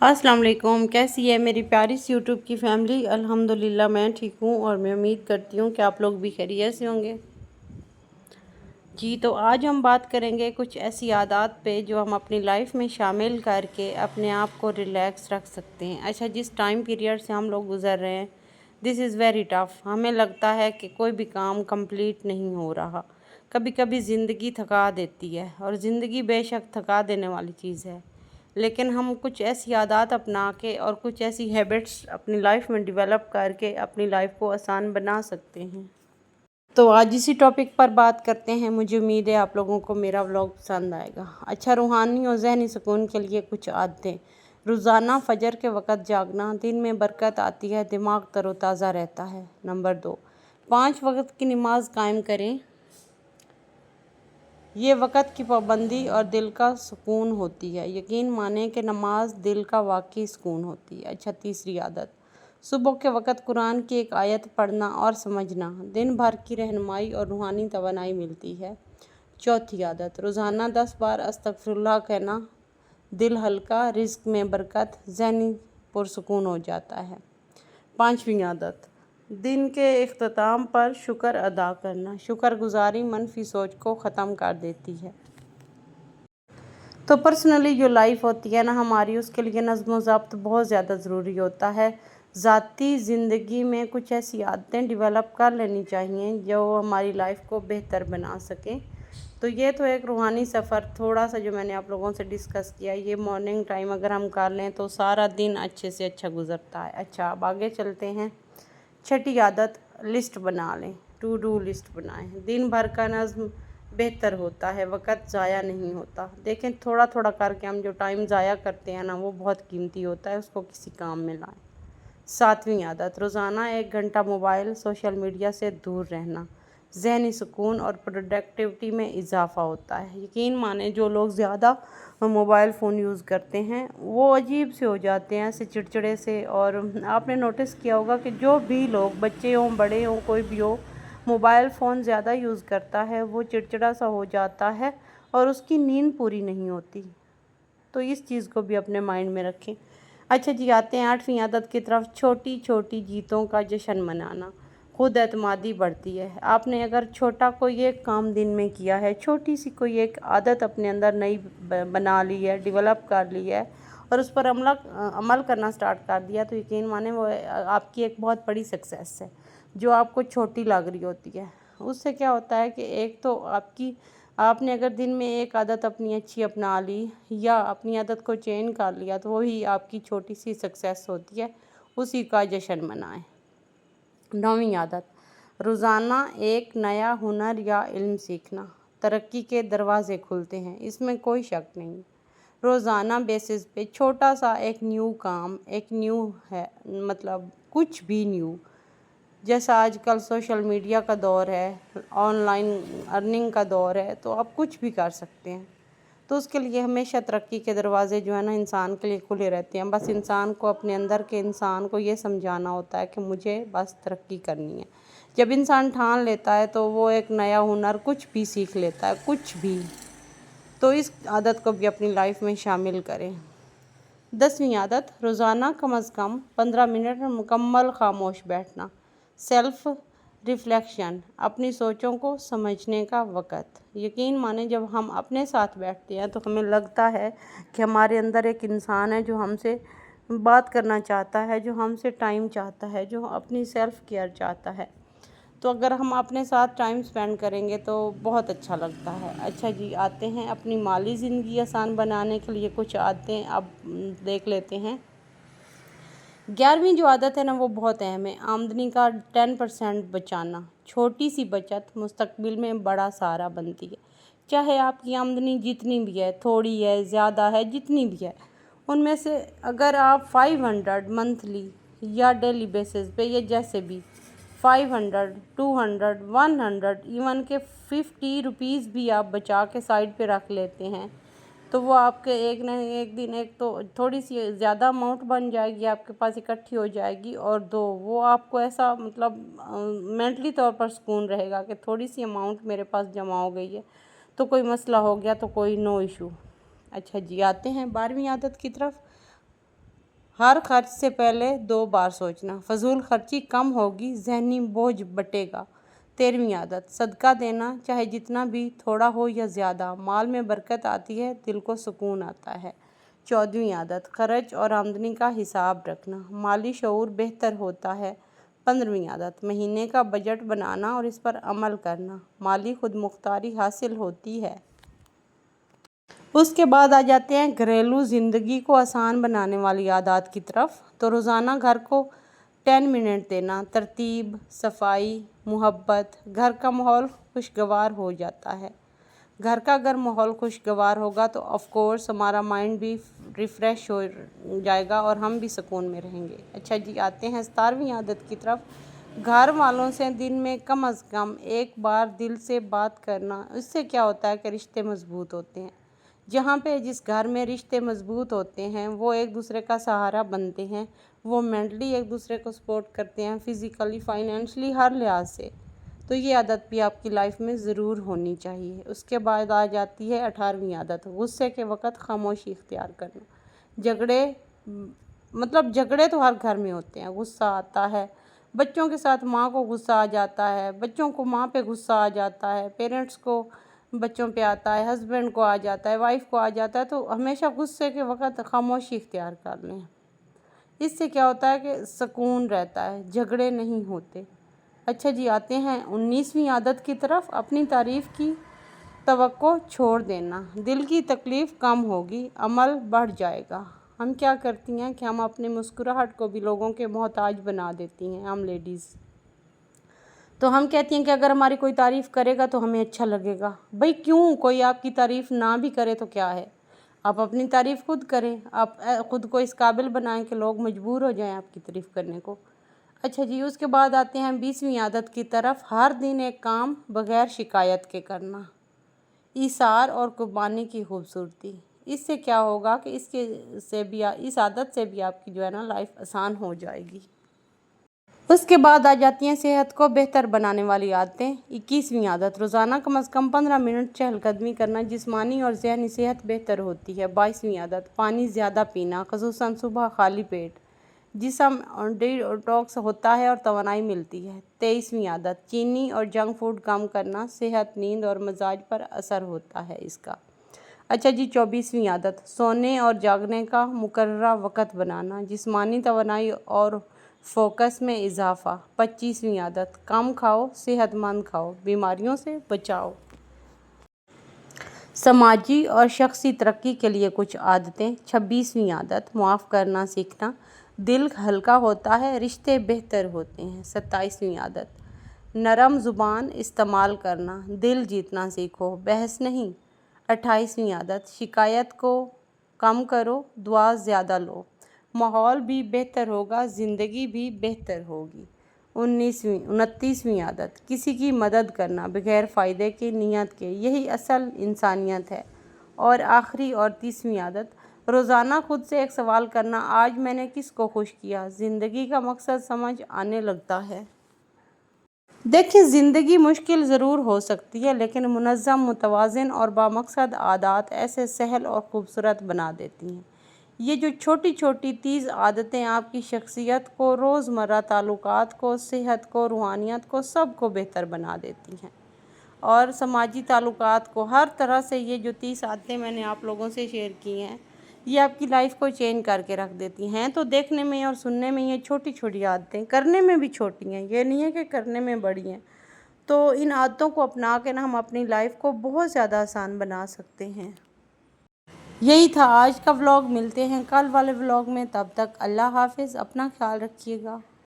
अस्सलाम वालेकुम। कैसी है मेरी प्यारी सी यूट्यूब की फैमिली। अल्हम्दुलिल्लाह मैं ठीक हूँ और मैं उम्मीद करती हूँ कि आप लोग भी खैरियत से होंगे। जी तो आज हम बात करेंगे कुछ ऐसी आदत पे जो हम अपनी लाइफ में शामिल करके अपने आप को रिलैक्स रख सकते हैं। अच्छा, जिस टाइम पीरियड से हम लोग गुज़र रहे हैं, दिस इज़ वेरी टफ़। हमें लगता है कि कोई भी काम कंप्लीट नहीं हो रहा। कभी कभी ज़िंदगी थका देती है और ज़िंदगी बेशक थका देने वाली चीज़ है, लेकिन हम कुछ ऐसी आदत अपना के और कुछ ऐसी हैबिट्स अपनी लाइफ में डेवलप करके अपनी लाइफ को आसान बना सकते हैं। तो आज इसी टॉपिक पर बात करते हैं। मुझे उम्मीद है आप लोगों को मेरा व्लॉग पसंद आएगा। अच्छा, रूहानी और ज़हनी सुकून के लिए कुछ आदतें। रोज़ाना फजर के वक़्त जागना, दिन में बरकत आती है, दिमाग तरोताज़ा रहता है। नंबर 2, 5 वक़्त की नमाज कायम करें। ये वक़्त की पाबंदी और दिल का सुकून होती है। यकीन माने कि नमाज दिल का वाकई सुकून होती है। अच्छा, तीसरी आदत, सुबह के वक़्त कुरान की एक आयत पढ़ना और समझना, दिन भर की रहनुमाई और रूहानी तवानाई मिलती है। चौथी आदत, रोज़ाना 10 बार अस्तगफिरुल्लाह कहना, दिल हल्का, रिज़्क में बरकत, ज़हनी पुरसुकून हो जाता है। पाँचवीं आदत, दिन के इख्तिताम पर शुक्र अदा करना, शुक्रगुजारी मनफी सोच को ख़त्म कर देती है। तो पर्सनली जो लाइफ होती है ना हमारी, उसके लिए नज़्म व ज़ब्त बहुत ज़्यादा ज़रूरी होता है। ज़ाती ज़िंदगी में कुछ ऐसी आदतें डेवलप कर लेनी चाहिए जो हमारी लाइफ को बेहतर बना सकें। तो ये तो एक रूहानी सफ़र थोड़ा सा जो मैंने आप लोगों से डिस्कस किया, ये मॉर्निंग टाइम अगर हम कर लें तो सारा दिन अच्छे से अच्छा गुज़रता है। अच्छा, अब आगे चलते हैं। छठी आदत, लिस्ट बना लें, टू डू लिस्ट बनाएं। दिन भर का नज़्म बेहतर होता है, वक़्त ज़ाया नहीं होता। देखें, थोड़ा थोड़ा करके हम जो टाइम ज़ाया करते हैं ना, वो बहुत कीमती होता है, उसको किसी काम में लाएं। सातवीं आदत, रोज़ाना 1 घंटा मोबाइल सोशल मीडिया से दूर रहना, ज़हनी सुकून और प्रोडक्टिविटी में इजाफ़ा होता है। यकीन माने जो लोग ज़्यादा मोबाइल फ़ोन यूज़ करते हैं वो अजीब से हो जाते हैं, ऐसे चिड़चिड़े से। और आपने नोटिस किया होगा कि जो भी लोग, बच्चे हों बड़े हों कोई भी हो, मोबाइल फ़ोन ज़्यादा यूज़ करता है वो चिड़चिड़ा सा हो जाता है और उसकी नींद पूरी नहीं होती। तो इस चीज़ को भी अपने माइंड में रखें। अच्छा जी, आते हैं 8वीं आदत की तरफ। छोटी छोटी जीतों का जश्न मनाना, खुद एतमादी बढ़ती है। आपने अगर छोटा कोई एक काम दिन में किया है, छोटी सी कोई एक आदत अपने अंदर नई बना ली है, डेवलप कर ली है और उस पर अमल करना स्टार्ट कर दिया, तो यकीन माने वो आपकी एक बहुत बड़ी सक्सेस है जो आपको छोटी लग रही होती है। उससे क्या होता है कि एक तो आपने अगर दिन में एक आदत अपनी अच्छी अपना ली या अपनी आदत को चेंज कर लिया, तो वही आपकी छोटी सी सक्सेस होती है, उसी का जश्न मनाएं। 9वीं आदत, रोज़ाना एक नया हुनर या इल्म सीखना, तरक्की के दरवाज़े खुलते हैं, इसमें कोई शक नहीं। रोज़ाना बेसिस पे छोटा सा एक न्यू काम, एक न्यू है, मतलब कुछ भी न्यू, जैसा आजकल सोशल मीडिया का दौर है, ऑनलाइन अर्निंग का दौर है, तो आप कुछ भी कर सकते हैं। तो उसके लिए हमेशा तरक्की के दरवाज़े जो है ना इंसान के लिए खुले रहते हैं। बस इंसान को, अपने अंदर के इंसान को ये समझाना होता है कि मुझे बस तरक्की करनी है। जब इंसान ठान लेता है तो वो एक नया हुनर कुछ भी सीख लेता है, कुछ भी। तो इस आदत को भी अपनी लाइफ में शामिल करें। 10वीं आदत, रोज़ाना कम अज़ कम 15 मिनट मुकम्मल खामोश बैठना, सेल्फ रिफ्लेक्शन, अपनी सोचों को समझने का वक़्त। यकीन माने जब हम अपने साथ बैठते हैं तो हमें लगता है कि हमारे अंदर एक इंसान है जो हमसे बात करना चाहता है, जो हमसे टाइम चाहता है, जो अपनी सेल्फ केयर चाहता है। तो अगर हम अपने साथ टाइम स्पेंड करेंगे तो बहुत अच्छा लगता है। अच्छा जी, आते हैं अपनी माली ज़िंदगी आसान बनाने के लिए कुछ आदतें अब देख लेते हैं। 11वीं जो आदत है ना वो बहुत अहम है, आमदनी का 10% बचाना। छोटी सी बचत मुस्तकबिल में बड़ा सहारा बनती है। चाहे आपकी आमदनी जितनी भी है, थोड़ी है, ज़्यादा है, जितनी भी है, उनमें से अगर आप 500 मंथली या डेली बेसिस पे या जैसे भी 500, 200, 100, इवन के 50 रुपीज़ भी आप बचा के साइड पे रख लेते हैं, तो वो आपके एक न एक दिन, एक तो थोड़ी सी ज़्यादा अमाउंट बन जाएगी आपके पास, इकट्ठी हो जाएगी, और दो वो आपको ऐसा मतलब मेंटली तौर पर सुकून रहेगा कि थोड़ी सी अमाउंट मेरे पास जमा हो गई है, तो कोई मसला हो गया तो कोई नो इशू। अच्छा जी, आते हैं 12वीं आदत की तरफ। ہر خرچ سے پہلے 2 بار سوچنا، فضول خرچی کم ہوگی، ذہنی بوجھ بٹے گا۔ 13ویں عادت، صدقہ دینا، چاہے جتنا بھی، تھوڑا ہو یا زیادہ، مال میں برکت آتی ہے، دل کو سکون آتا ہے۔ 14ویں عادت، خرچ اور آمدنی کا حساب رکھنا، مالی شعور بہتر ہوتا ہے۔ 15ویں عادت، مہینے کا بجٹ بنانا اور اس پر عمل کرنا، مالی خود مختاری حاصل ہوتی ہے۔ اس کے بعد آ جاتے ہیں گھریلو زندگی کو آسان بنانے والی عادات کی طرف۔ تو روزانہ گھر کو 10 منٹ دینا، ترتیب، صفائی، محبت، گھر کا ماحول خوشگوار ہو جاتا ہے۔ گھر کا اگر ماحول خوشگوار ہوگا تو آف کورس ہمارا مائنڈ بھی ریفریش ہو جائے گا اور ہم بھی سکون میں رہیں گے۔ اچھا جی، آتے ہیں 17ویں عادت کی طرف۔ گھر والوں سے دن میں کم از کم 1 بار دل سے بات کرنا، اس سے کیا ہوتا ہے کہ رشتے مضبوط ہوتے ہیں۔ جہاں پہ جس گھر میں رشتے مضبوط ہوتے ہیں وہ ایک دوسرے کا سہارا بنتے ہیں، وہ مینٹلی ایک دوسرے کو سپورٹ کرتے ہیں، فزیکلی، فائنینشلی، ہر لحاظ سے۔ تو یہ عادت بھی آپ کی لائف میں ضرور ہونی چاہیے۔ اس کے بعد آ جاتی ہے 18ویں عادت، غصے کے وقت خاموشی اختیار کرنا۔ جھگڑے تو ہر گھر میں ہوتے ہیں، غصہ آتا ہے، بچوں کے ساتھ ماں کو غصہ آ جاتا ہے، بچوں کو ماں پہ غصہ آ جاتا ہے، پیرنٹس کو بچوں پہ آتا ہے، ہسبینڈ کو آ جاتا ہے، وائف کو آ جاتا ہے۔ تو ہمیشہ غصے کے وقت خاموشی اختیار کر لیں، اس سے کیا ہوتا ہے کہ سکون رہتا ہے، جھگڑے نہیں ہوتے۔ اچھا جی، آتے ہیں 19ویں عادت کی طرف، اپنی تعریف کی توقع چھوڑ دینا، دل کی تکلیف کم ہوگی، عمل بڑھ جائے گا۔ ہم کیا کرتی ہیں کہ ہم اپنے مسکراہٹ کو بھی لوگوں کے محتاج بنا دیتی ہیں، ہم لیڈیز۔ تو ہم کہتی ہیں کہ اگر ہماری کوئی تعریف کرے گا تو ہمیں اچھا لگے گا۔ بھئی کیوں؟ کوئی آپ کی تعریف نہ بھی کرے تو کیا ہے، آپ اپنی تعریف خود کریں، آپ خود کو اس قابل بنائیں کہ لوگ مجبور ہو جائیں آپ کی تعریف کرنے کو۔ اچھا جی، اس کے بعد آتے ہیں 20ویں عادت کی طرف، ہر دن ایک کام بغیر شکایت کے کرنا، ایثار اور قربانی کی خوبصورتی۔ اس سے کیا ہوگا کہ اس عادت سے بھی آپ کی جو ہے نا لائف آسان ہو جائے گی۔ اس کے بعد آ جاتی ہیں صحت کو بہتر بنانے والی عادتیں۔ 21ویں عادت، روزانہ کم از کم 15 منٹ چہل قدمی کرنا، جسمانی اور ذہنی صحت بہتر ہوتی ہے۔ 22ویں عادت، پانی زیادہ پینا، خصوصاً صبح خالی پیٹ، جسم ڈی ٹاکس ہوتا ہے اور توانائی ملتی ہے۔ 23ویں عادت، چینی اور جنک فوڈ کم کرنا، صحت، نیند اور مزاج پر اثر ہوتا ہے اس کا۔ اچھا جی، 24ویں عادت، سونے اور جاگنے کا مقررہ وقت بنانا، جسمانی توانائی اور فوکس میں اضافہ۔ 25ویں عادت، کم کھاؤ، صحت مند کھاؤ، بیماریوں سے بچاؤ۔ سماجی اور شخصی ترقی کے لیے کچھ عادتیں۔ 26ویں عادت، معاف کرنا سیکھنا، دل ہلکا ہوتا ہے، رشتے بہتر ہوتے ہیں۔ 27ویں عادت، نرم زبان استعمال کرنا، دل جیتنا سیکھو، بحث نہیں۔ 28ویں عادت، شکایت کو کم کرو، دعا زیادہ لو، ماحول بھی بہتر ہوگا، زندگی بھی بہتر ہوگی۔ 29ویں عادت، کسی کی مدد کرنا بغیر فائدے کی نیت کے، یہی اصل انسانیت ہے۔ اور آخری اور 30ویں عادت، روزانہ خود سے ایک سوال کرنا، آج میں نے کس کو خوش کیا؟ زندگی کا مقصد سمجھ آنے لگتا ہے۔ دیکھیں، زندگی مشکل ضرور ہو سکتی ہے لیکن منظم، متوازن اور بامقصد عادات ایسے سہل اور خوبصورت بنا دیتی ہیں۔ یہ جو چھوٹی چھوٹی 30 عادتیں آپ کی شخصیت کو، روزمرہ تعلقات کو، صحت کو، روحانیت کو، سب کو بہتر بنا دیتی ہیں، اور سماجی تعلقات کو، ہر طرح سے یہ جو 30 عادتیں میں نے آپ لوگوں سے شیئر کی ہیں، یہ آپ کی لائف کو چینج کر کے رکھ دیتی ہیں۔ تو دیکھنے میں اور سننے میں یہ چھوٹی چھوٹی عادتیں، کرنے میں بھی چھوٹی ہیں، یہ نہیں ہے کہ کرنے میں بڑی ہیں۔ تو ان عادتوں کو اپنا کے ہم اپنی لائف کو بہت زیادہ آسان بنا سکتے ہیں۔ یہی تھا آج کا ولاگ، ملتے ہیں کل والے ولاگ میں، تب تک اللہ حافظ، اپنا خیال رکھیے گا۔